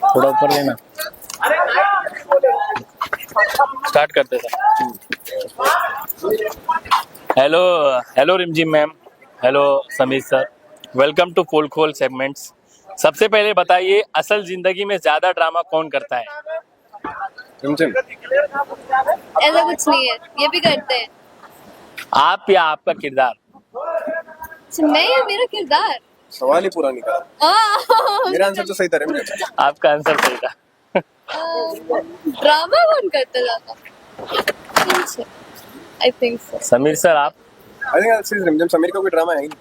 थोड़ा ऊपर लेना। स्टार्ट करते sir. Hello hello Rimjhim ma'am, hello Sameer sir, welcome to पोल खोल सेगमेंट्स। सबसे पहले बताइए, असल जिंदगी में ज्यादा ड्रामा कौन करता है? रिमझिम। ऐसा कुछ नहीं है, ये भी करते हैं। आप या आपका किरदार? अच्छा, मैं या मेरा किरदार? सवाल ही पूरा नहीं करा। मेरा आंसर तो सही था रिमझिम। आपका आंसर सही था। ड्रामा कौन करता ज्यादा? I think so. Sameer sir आप? आई थिंक सिर्फ रिमझिम। समीर का कोई ड्रामा है ही नहीं।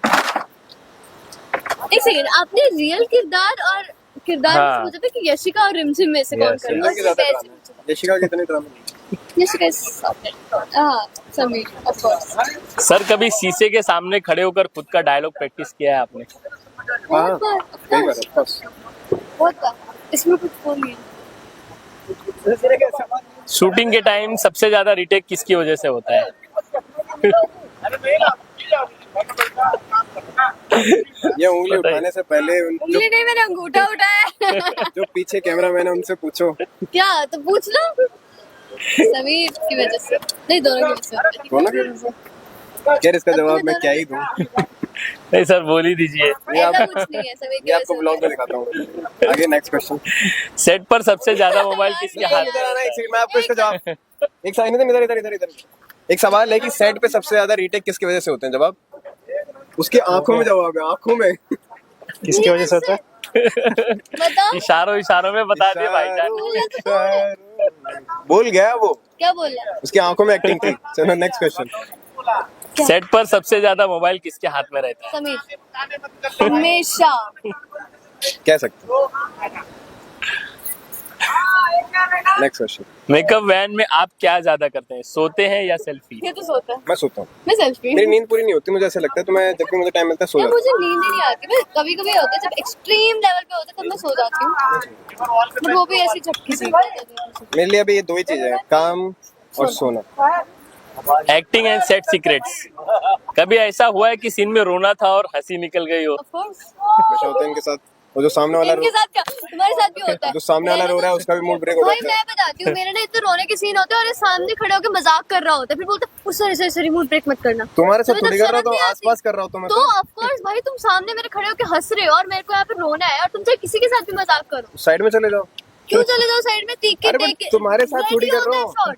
एक सेकंड, आपने रियल किरदार और किरदार में हाँ। सोचा था कि यशिका और रिमझिम में से कौन Yes, करता रिमझिम के ज्यादा ड्रामा है। यशिका के इतने ड्रामा नहीं। Yashika is sorted। हाँ, समीर ऑफ कोर्स। सर, कभी शीशे के सामने खड़े होकर खुद का डायलॉग प्रैक्टिस किया है आपने? हाँ, कई बार ऑफ कोर्स। बहुत बार। इसमें कुछ वो नहीं है। शूटिंग के टाइम सबसे ज्यादा रिटेक किसकी वजह से होता है? ये उंगली उठाने से पहले उंगली नहीं, मैंने अंगूठा उठाया। जो पीछे कैमरा मैन है उनसे पूछो। क्या तो पूछ लो। समीर की वजह से नहीं, दोनों की वजह से होता है। दोनों की वजह से। यार इसका जवाब मैं क्या ही दूं। नहीं सर, बोल ही दीजिए। ऐसा कुछ नहीं है, समीर की ये वजह आपको से ब्लॉग होता में दिखाता हूँ। आगे नेक्स्ट क्वेश्चन। सेट पर सबसे ज्यादा मोबाइल किसके हाथ इधर आना, एक सेकंड मैं आपको इसका जवाब एक सेकंड इधर इधर इधर इधर। एक सवाल है कि सेट पे सबसे ज्यादा रीटेक किसकी वजह से होते हैं? जवाब उसकी आंखों में जवाब है, आंखों में। किसकी वजह से होता है? है। बताओ इशारों इशारों में बता दिए भाईजान। बोल गया वो। क्या बोल रहा है? उसकी आंखों में एक्टिंग थी। चलो नेक्स्ट क्वेश्चन। सेट पर सबसे ज्यादा मोबाइल किसके हाथ में रहता है? समीर हमेशा। कह सकते। Next question. मेकअप वैन में आप क्या ज्यादा करते हैं, सोते हैं या सेल्फी? ये तो सोता है। मैं सोता हूँ। मैं सेल्फी। मेरी नींद पूरी नहीं होती, मुझे ऐसा लगता है, तो मैं जब भी मुझे टाइम मिलता है सो यार जाता मुझे नींद ही नहीं आती। मैं कभी कभी होता है जब एक्सट्रीम लेवल पे होता है तब मैं सो जाती हूँ, बट वो भी ऐसी झपकी सी। हूँ। मेरे लिए अभी ये दो ही चीजें हैं, काम और सोना। Acting and set secrets. कभी ऐसा हुआ है कि सीन में रोना था और हंसी निकल गई हो? Of course. हमेशा होता है इनके साथ। वो जो सामने वाला इनके साथ क्या, तुम्हारे साथ भी होता है। जो सामने वाला रो रहा है उसका भी मूड ब्रेक हो भाई जाता है। मैं बताती हूँ, मेरे ना इतने रोने के सीन होते हैं और ये सामने खड़े होकर मजाक कर रहा होता है, फिर बोलता है सॉरी सॉरी मूड ब्रेक मत करना। तुम्हारे साथ तुम्हें थोड़ी तो कर रहा शर्म हूँ, नहीं आस पास कर रहा हूँ तो मैं तो ऑफ कोर्स भाई, तुम सामने मेरे खड़े होकर हंस रहे हो और मेरे को यहाँ पे रोना है और तुम चाहे किसी के साथ भी मजाक करो। साइड में चले जाओ। क्यों चले जाओ साइड में? तीखे अरे but तुम्हारे साथ थोड़ी कर रहा हूँ।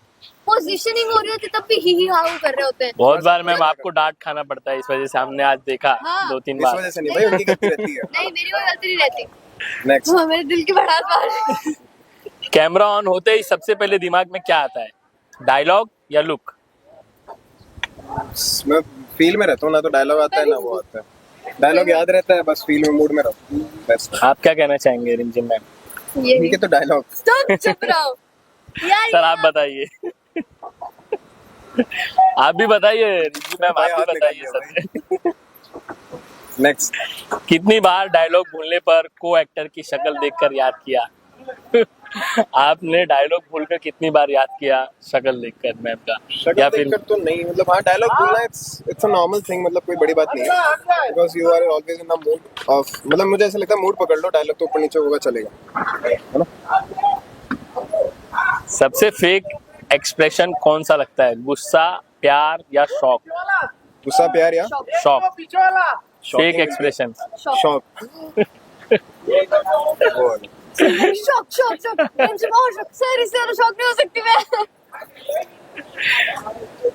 पोजीशनिंग हो रही होती तब भी ही हा कर रहे होते हैं। बहुत बार मैम आपको डांट खाना पड़ता है इस वजह से, हमने आज देखा हाँ। 2-3 इस बार। वजह से नहीं भाई, उनकी गलती रहती है। नहीं, मेरी कोई गलती नहीं रहती। नेक्स्ट। हाँ, मेरे दिल की भड़ास बाहर। कैमरा ऑन होते ही सबसे पहले दिमाग में क्या आता है, डायलॉग या लुक? मैं फील में रहता हूँ, ना तो डायलॉग आता है ना वो आता है। डायलॉग याद रहता है, बस फील में मूड में रहता हूँ। बेस्ट। आप क्या कहना चाहेंगे रिमझिम मैम? ये ठीक है तो डायलॉग। सब चुप रहो यार। सर आप बताइए। आप भी बताइए रिमझिम मैम, भाई आप भी हाथ बताइए निकाल सर। नेक्स्ट। कितनी बार डायलॉग भूलने पर को एक्टर की शक्ल देखकर याद किया? आपने डायलॉग भूलकर कितनी बार याद किया शक्ल देखकर मैम का? शक्ल या फिर देखकर तो नहीं, मतलब हाँ डायलॉग बोलना इट्स अ नॉर्मल थिंग, मतलब कोई बड़ी बात नहीं है। Because you are always in the mood of, मतलब मुझे ऐसा लगता है मूड पकड़ लो, डायलॉग तो ऊपर नीचे होगा चलेगा, है ना। सबसे फेक एक्सप्रेशन कौन सा लगता है, गुस्सा, प्यार या शॉक? गुस्सा, प्यार या shock. Fake expression. Shock. Shock shock shock sir, इससे ज्यादा शॉक नहीं हो सकती मैं।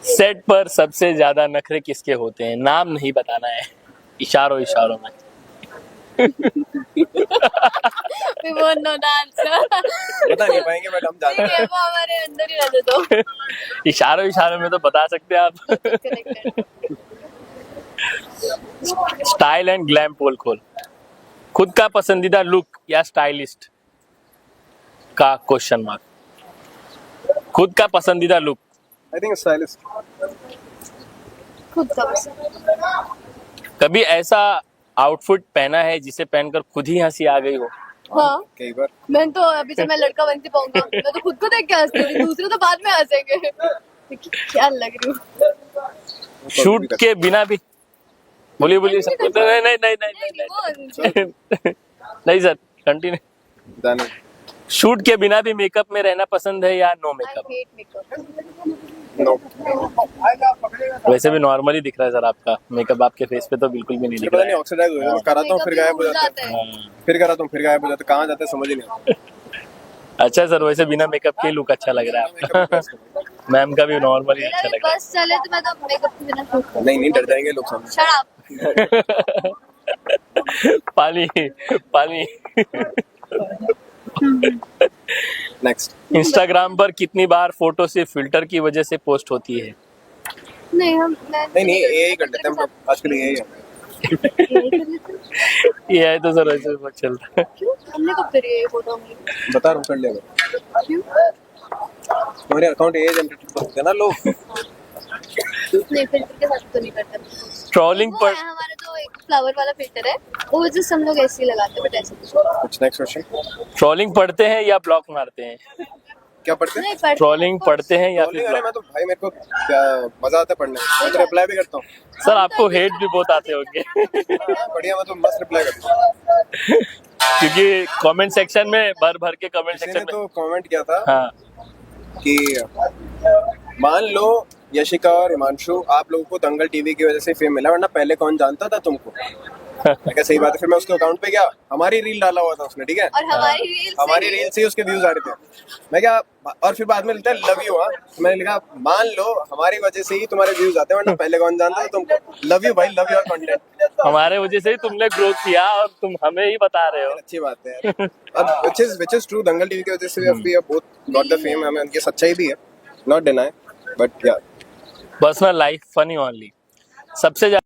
सेट पर सबसे ज्यादा नखरे किसके होते हैं? नाम नहीं बताना है, इशारों इशारों में। We won't know the answer। बता नहीं पाएंगे बट हम जानते ठीक है, वो हमारे अंदर ही रहने दो। इशारों इशारों में तो बता सकते हैं आप। Connected। स्टाइल एंड ग्लैम पोल खोल। खुद का पसंदीदा लुक या स्टाइलिस्ट का क्वेश्चन मार्क। खुद का पसंदीदा लुक। I think stylist. खुद का पसंद। कभी ऐसा आउटफिट पहना है जिसे पहनकर खुद ही हंसी आ गई हो? हाँ, कई बार। मैं तो अभी से मैं लड़का बनती पाऊंगा, मैं तो खुद को देख के हंसती हूँ, दूसरे तो बाद में हंसेंगे। क्या लग रही हूँ। शूट के बिना भी बोलिए बोलिए सर। नहीं नहीं नहीं नहीं नहीं नहीं, नहीं सर, कंटिन्यू। जाने। शूट के बिना भी मेकअप में रहना पसंद है या no I makeup? Hate makeup. No, वैसे भी नॉर्मली दिख रहा है सर आपका मेकअप, आपके फेस पे तो बिल्कुल भी नहीं दिख पता रहा नहीं ऑक्सीडाइज हो जाता है, कराता हूँ फिर गायब हो जाता है, है। हाँ। फिर कराता हूँ फिर गायब हो जाता है, कहाँ जाता है समझ ही नहीं आता। अच्छा सर, वैसे बिना मेकअप के लुक अच्छा लग रहा है आपका। मैम का भी नॉर्मली मेरा अच्छा भी लग रहा बस चले तो मैं तो मेकअप के बिना शूट करूँ। नहीं नहीं, डर जाएंगे लोग सामने। Shut up. है। पानी पानी। नेक्स्ट। इंस्टाग्राम पर कितनी बार फोटो सिर्फ फिल्टर की वजह से पोस्ट होती है? नहीं हम नहीं नहीं, यही कर लेते हैं हम लोग, आजकल यही है। यही कर लेते हैं। ये है तो सर वैसे बहुत चलता है। क्यों हमने कब करी है ये फोटो में? बता रहा हूँ, कर लिया क्यों? तुम्हारे अकाउंट ये जनरेट करते हैं ना लोग। नहीं फिल्टर के साथ तो नहीं करते। ट्रोलिंग वो पर है हमारा जो एक फ्लावर वाला फिल्टर है, वो जस्ट हम लोग ऐसे ही लगाते हैं, बट ऐसे कुछ कुछ नेक्स्ट क्वेश्चन। ट्रोलिंग पढ़ते हैं या ब्लॉक मारते हैं? क्या पढ़ते हैं? नहीं पढ़ते। ट्रोलिंग पढ़ते हैं या फिर अरे ब्लॉक? मैं तो भाई, मेरे को क्या मजा आता है पढ़ने में, मैं तो रिप्लाई भी करता हूँ। सर आपको हेट भी बहुत आते होंगे। बढ़िया, मैं तो मस्त रिप्लाई करता हूँ। क्योंकि कमेंट सेक्शन में भर भर के कमेंट किसी ने सेक्शन में। तो कमेंट किया था हाँ कि मान लो यशिका और हिमांशु आप लोगों को दंगल टीवी की वजह से फेम मिला, वरना पहले कौन जानता था तुमको? मैं कहा सही बात है। फिर मैं उसके अकाउंट पे गया, हमारी रील डाला हुआ था उसने, ठीक है, और हमारी रील से ही उसके व्यूज आ रहे थे। मैं क्या, और फिर बाद में लिखता है लव यू। हाँ, मैंने लिखा मान लो हमारी वजह से ही तुम्हारे व्यूज आते हैं, वरना पहले कौन जानता था तुमको? लव यू भाई, लव योर कंटेंट। हमारे वजह से ही तुमने ग्रो किया और तुम हमें ही बता रहे हो। अच्छी बात है यार। अब which is true, Dangal TV की वजह से we have both got the fame, हमें उनकी सच्चाई भी है, not deny, but yeah। Personal life funny only. सबसे ज्यादा